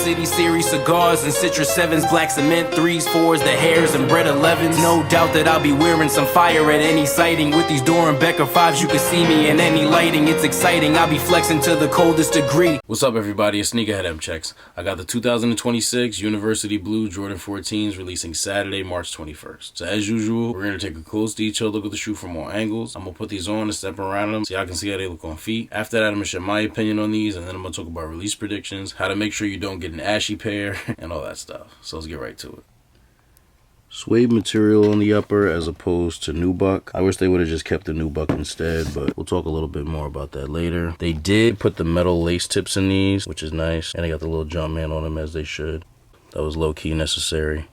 City Series cigars and Citrus 7s, black cement 3s, 4s, the hairs and bread 11s. No doubt that I'll be wearing some fire at any sighting. With these Doran Becker 5s, you can see me in any lighting. It's exciting, I'll be flexing to the coldest degree. What's up, everybody? It's Sneakerhead M Checks. I got the 2026 University Blue Jordan 14s releasing Saturday, March 21st. So as usual, we're going to take a close detailed look at the shoe from all angles. I'm going to put these on and step around them so y'all can see how they look on feet. After that, I'm going to share my opinion on these, and then I'm going to talk about release predictions, how to make sure you don't get an ashy pair, and all that stuff. So let's get right to it. Suede material on the upper as opposed to nubuck. I wish they would have just kept the nubuck instead, but we'll talk a little bit more about that later. They did put the metal lace tips in these, which is nice, and they got the little jump man on them as they should. That was low-key necessary.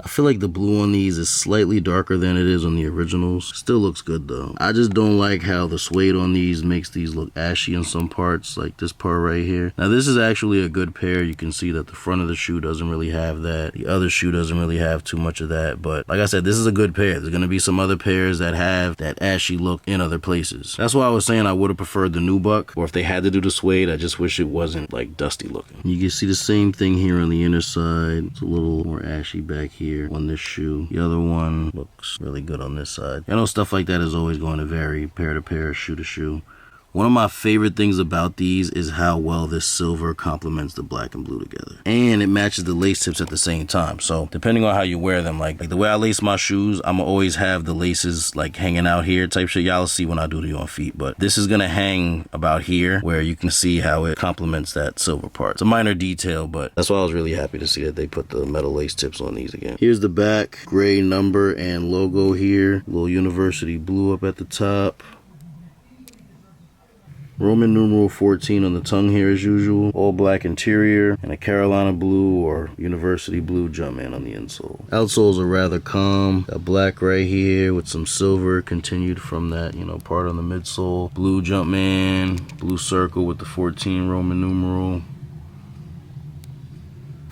I feel like the blue on these is slightly darker than it is on the originals. Still looks good though. I just don't like how the suede on these makes these look ashy in some parts, like this part right here. Now this is actually a good pair. You can see that the front of the shoe doesn't really have that. The other shoe doesn't really have too much of that, but like I said, this is a good pair. There's gonna be some other pairs that have that ashy look in other places. That's why I was saying I would have preferred the nubuck, or if they had to do the suede, I just wish it wasn't like dusty looking. You can see the same thing here on the inner side. It's a little more ashy back here on this shoe. The other one looks really good on this side. I know stuff like that is always going to vary pair to pair, shoe to shoe. One of my favorite things about these is how well this silver complements the black and blue together. And it matches the lace tips at the same time. So depending on how you wear them, like the way I lace my shoes, I'm always have the laces like hanging out here type shit. Y'all see when I do the on feet, but this is gonna hang about here where you can see how it complements that silver part. It's a minor detail, but that's why I was really happy to see that they put the metal lace tips on these again. Here's the back, gray number and logo here. Little University blue up at the top. Roman numeral 14 on the tongue here as usual. All black interior and a Carolina blue or University blue Jumpman on the insole. Outsoles are rather calm. Got black right here with some silver continued from that, part on the midsole. Blue Jumpman, blue circle with the 14 Roman numeral.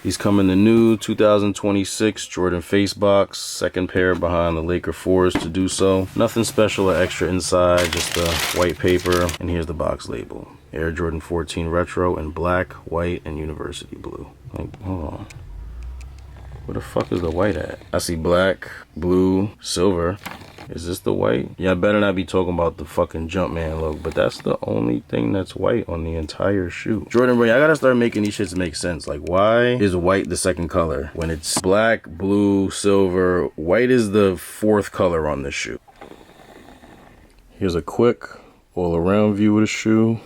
These come in the new 2026 Jordan Face Box, second pair behind the Laker 4s to do so. Nothing special or extra inside, just the white paper, and here's the box label. Air Jordan 14 Retro in black, white, and University blue. Like, hold on. Where the fuck is the white at? I see black, blue, silver. Is this the white? Yeah, I better not be talking about the fucking Jumpman look, but that's the only thing that's white on the entire shoe. Jordan Brand, I gotta start making these shits make sense. Like, why is white the second color? When it's black, blue, silver, white is the fourth color on this shoe. Here's a quick all-around view of the shoe.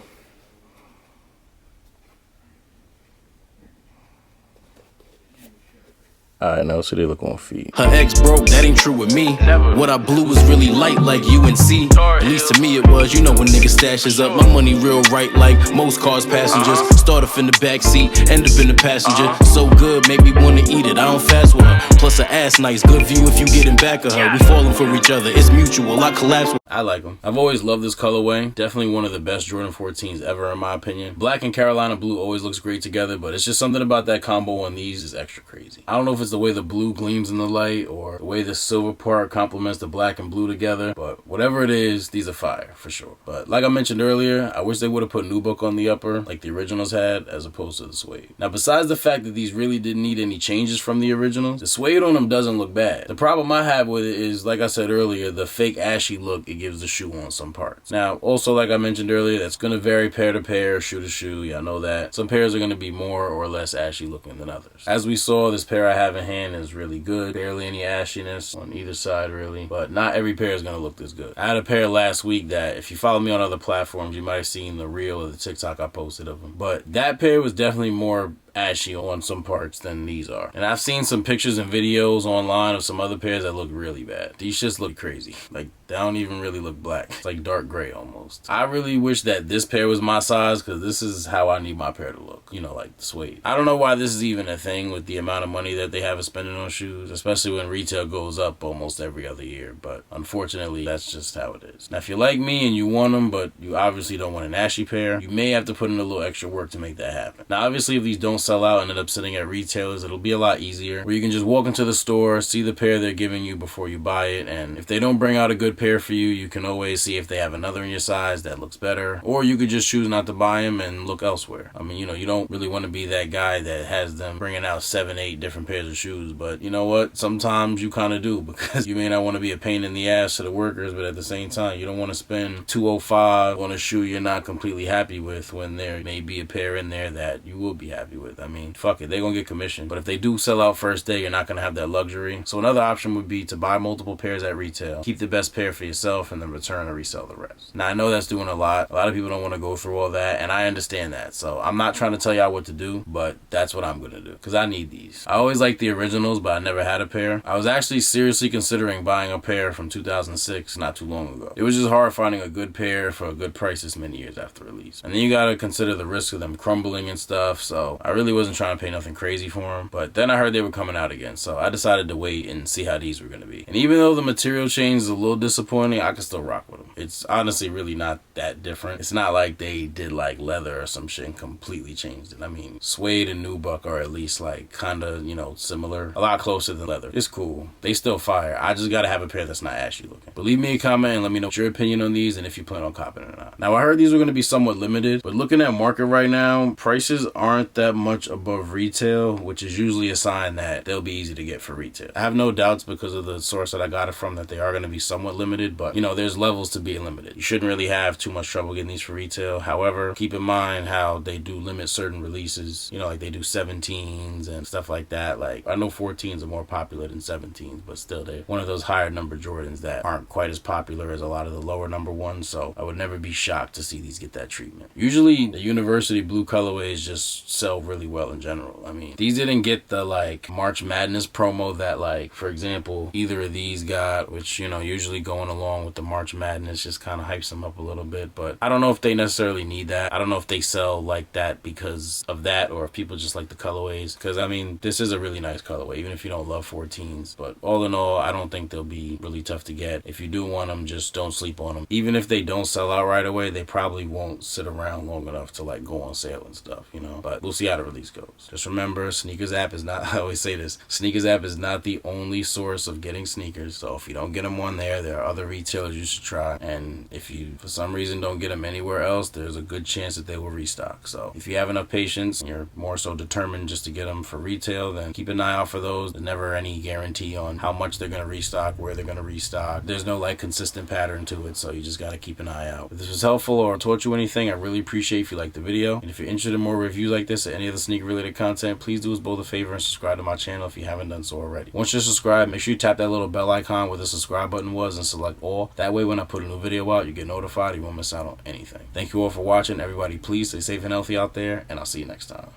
Alright, now so they look on feet. Her ex broke, that ain't true with me. Never. What I blew was really light like UNC. At least to me it was, when niggas stashes up. My money real right like most cars passengers. Start off in the back seat, end up in the passenger. So good, make me wanna eat it, I don't fast with her. Plus her ass nice, good view if you get in back of her. We falling for each other, it's mutual, I collapse. I like them. I've always loved this colorway. Definitely one of the best Jordan 14s ever in my opinion. Black and Carolina blue always looks great together, but it's just something about that combo on these is extra crazy. I don't know if it's the way the blue gleams in the light or the way the silver part complements the black and blue together, but whatever it is, these are fire for sure. But like I mentioned earlier, I wish they would have put nubuck on the upper like the originals had as opposed to the suede. Now besides the fact that these really didn't need any changes from the originals, the suede on them doesn't look bad. The problem I have with it is, like I said earlier, the fake ashy look it gives the shoe on some parts. Now also, like I mentioned earlier, that's going to vary pair to pair, shoe to shoe. Y'all know that. Some pairs are going to be more or less ashy looking than others. As we saw, this pair I have in hand is really good. Barely any ashiness on either side really, but not every pair is going to look this good. I had a pair last week that if you follow me on other platforms, you might have seen the reel or the TikTok I posted of them, but that pair was definitely more ashy on some parts than these are. And I've seen some pictures and videos online of some other pairs that look really bad. These shits look crazy. Like, they don't even really look black. It's like dark gray almost. I really wish that this pair was my size because this is how I need my pair to look. Like the suede. I don't know why this is even a thing with the amount of money that they have spending on shoes, especially when retail goes up almost every other year. But unfortunately, that's just how it is. Now, if you're like me and you want them, but you obviously don't want an ashy pair, you may have to put in a little extra work to make that happen. Now, obviously, if these don't sell out and end up sitting at retailers, it'll be a lot easier, where you can just walk into the store, see the pair they're giving you before you buy it, and if they don't bring out a good pair for you, you can always see if they have another in your size that looks better, or you could just choose not to buy them and look elsewhere. I mean, you know, you don't really want to be that guy that has them bringing out 7, 8 different pairs of shoes, but you know what? Sometimes you kind of do, because you may not want to be a pain in the ass to the workers, but at the same time, you don't want to spend $205 on a shoe you're not completely happy with when there may be a pair in there that you will be happy with. I mean, fuck it, they're gonna get commission, but if they do sell out first day, you're not gonna have that luxury. So another option would be to buy multiple pairs at retail, keep the best pair for yourself, and then return and resell the rest. Now, I know that's doing a lot. A lot of people don't want to go through all that, and I understand that. So I'm not trying to tell y'all what to do, but that's what I'm going to do, because I need these. I always liked the originals, but I never had a pair. I was actually seriously considering buying a pair from 2006 not too long ago. It was just hard finding a good pair for a good price this many years after release. And then you got to consider the risk of them crumbling and stuff, so I really wasn't trying to pay nothing crazy for them. But then I heard they were coming out again, so I decided to wait and see how these were going to be. And even though the material change is a little disappointing, I can still rock with them. It's honestly really not that different. It's not like they did like leather or some shit and completely changed it. I mean, Suede and nubuck are at least like kind of, you know, similar, a lot closer than leather. It's cool. They still fire. I just gotta have a pair that's not ashy looking. But leave me a comment and let me know your opinion on these and if you plan on copping or not. Now, I heard these were going to be somewhat limited, but looking at market right now, prices aren't that much above retail, which is usually a sign that they'll be easy to get for retail. I have no doubts, because of the source that I got it from, that they are going to be somewhat limited, but you know, there's levels to being limited. You shouldn't really have too much trouble getting these for retail. However, keep in mind how they do limit certain releases, you know, like they do 17s and stuff like that. Like, I know 14s are more popular than 17s, but still, they're one of those higher number Jordans that aren't quite as popular as a lot of the lower number ones, so I would never be shocked to see these get that treatment. Usually, the University blue colorways just sell really well in general. I mean, these didn't get the like March Madness promo that, like, for example, either of these got, which, you know, usually going along with the March Madness just kind of hypes them up a little bit, but I don't know if they necessarily need that. I don't know if they sell like that because of that, or if people just like the colorways, because I mean, this is a really nice colorway, even if you don't love 14s, but all in all, I don't think they'll be really tough to get. If you do want them, just don't sleep on them. Even if they don't sell out right away, they probably won't sit around long enough to like go on sale and stuff, you know, but we'll see how the release goes. Just remember, Sneakers app is not, I always say this, Sneakers app is not the only source of getting sneakers, so if you don't get them on there are other retailers you should try, and if you for some reason don't get them anywhere else, there's a good chance that they will restock. So if you have enough patience and you're more so determined just to get them for retail, then keep an eye out for those. There's never any guarantee on how much they're going to restock, where they're going to restock. There's no like consistent pattern to it, so you just got to keep an eye out. If this was helpful or taught you anything, I really appreciate if you like the video, and if you're interested in more reviews like this or any other sneaker related content, please do us both a favor and subscribe to my channel if you haven't done so already. Once you're subscribed, make sure you tap that little bell icon where the subscribe button was and select all. That way when I put a new video out, you get notified, you won't miss out on anything. Thank you all for watching. Everybody, please stay safe and healthy out there, and I'll see you next time.